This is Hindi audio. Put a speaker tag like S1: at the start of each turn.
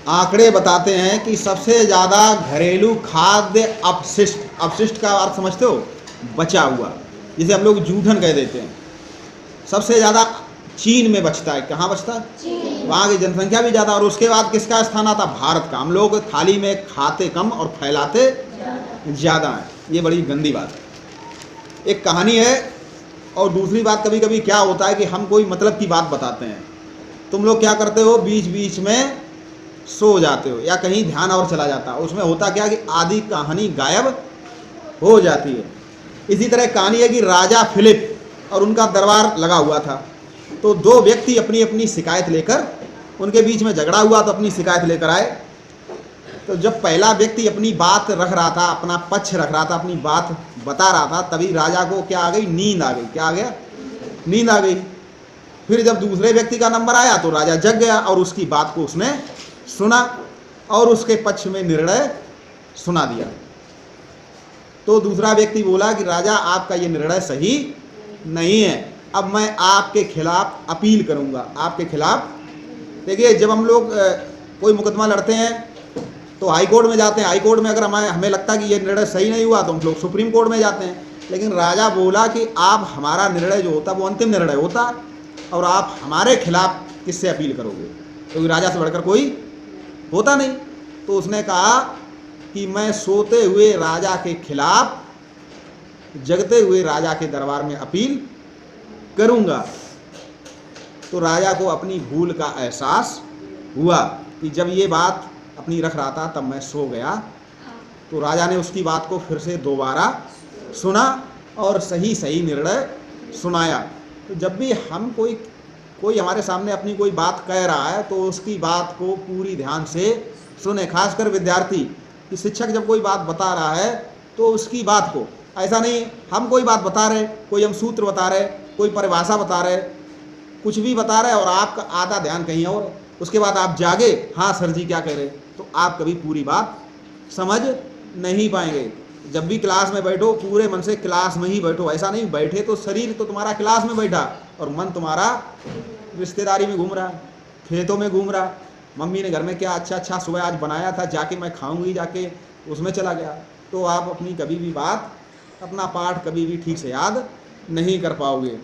S1: आंकड़े बताते हैं कि सबसे ज़्यादा घरेलू खाद्य अपशिष्ट, अपशिष्ट का अर्थ समझते हो, बचा हुआ, जिसे हम लोग जूठन कह देते हैं, सबसे ज़्यादा चीन में बचता है। कहाँ बचता है? वहाँ की जनसंख्या भी ज़्यादा, और उसके बाद किसका स्थान आता? भारत का। हम लोग थाली में खाते कम और फैलाते ज़्यादा हैं। ये बड़ी गंदी बात है। एक कहानी है। और दूसरी बात, कभी कभी क्या होता है कि हम कोई मतलब की बात बताते हैं, तुम लोग क्या करते हो, बीच बीच में सो जाते हो या कहीं ध्यान और चला जाता है। उसमें होता क्या कि आधी कहानी गायब हो जाती है। इसी तरह कहानी है कि राजा फिलिप और उनका दरबार लगा हुआ था। तो दो व्यक्ति अपनी अपनी शिकायत लेकर, उनके बीच में झगड़ा हुआ तो अपनी शिकायत लेकर आए। तो जब पहला व्यक्ति अपनी बात रख रहा था, अपना पक्ष रख रहा था, अपनी बात बता रहा था, तभी राजा को क्या आ गई? नींद आ गई। क्या आ गया? नींद आ गई। फिर जब दूसरे व्यक्ति का नंबर आया तो राजा जग गया और उसकी बात को उसने सुना और उसके पक्ष में निर्णय सुना दिया। तो दूसरा व्यक्ति बोला कि राजा, आपका ये निर्णय सही नहीं है, अब मैं आपके खिलाफ अपील करूंगा, आपके खिलाफ। देखिए, जब हम लोग कोई मुकदमा लड़ते हैं तो हाई कोर्ट में जाते हैं। हाई कोर्ट में अगर हमें लगता कि ये निर्णय सही नहीं हुआ तो हम लोग सुप्रीम कोर्ट में जाते हैं। लेकिन राजा बोला कि आप, हमारा निर्णय जो होता वो अंतिम निर्णय होता, और आप हमारे खिलाफ किससे अपील करोगे? क्योंकि राजा से बढ़कर कोई होता नहीं। तो उसने कहा कि मैं सोते हुए राजा के खिलाफ जगते हुए राजा के दरबार में अपील करूंगा। तो राजा को अपनी भूल का एहसास हुआ कि जब ये बात अपनी रख रहा था तब मैं सो गया। तो राजा ने उसकी बात को फिर से दोबारा सुना और सही सही निर्णय सुनाया। तो जब भी हम कोई हमारे सामने अपनी कोई बात कह रहा है तो उसकी बात को पूरी ध्यान से सुने। खासकर विद्यार्थी कि शिक्षक जब कोई बात बता रहा है तो उसकी बात को, ऐसा नहीं हम कोई बात बता रहे, कोई हम सूत्र बता रहे, कोई परिभाषा बता रहे, कुछ भी बता रहे और आपका आधा ध्यान कहीं और, उसके बाद आप जागे, हाँ सर जी क्या कह रहे, तो आप कभी पूरी बात समझ नहीं पाएंगे। जब भी क्लास में बैठो पूरे मन से क्लास में ही बैठो। ऐसा नहीं बैठे तो शरीर तो तुम्हारा क्लास में बैठा और मन तुम्हारा रिश्तेदारी में घूम रहा, खेतों में घूम रहा, मम्मी ने घर में क्या अच्छा अच्छा सुबह आज बनाया था, जाके मैं खाऊंगी, जाके उसमें चला गया। तो आप अपनी कभी भी बात, अपना पाठ कभी भी ठीक से याद नहीं कर पाओगे।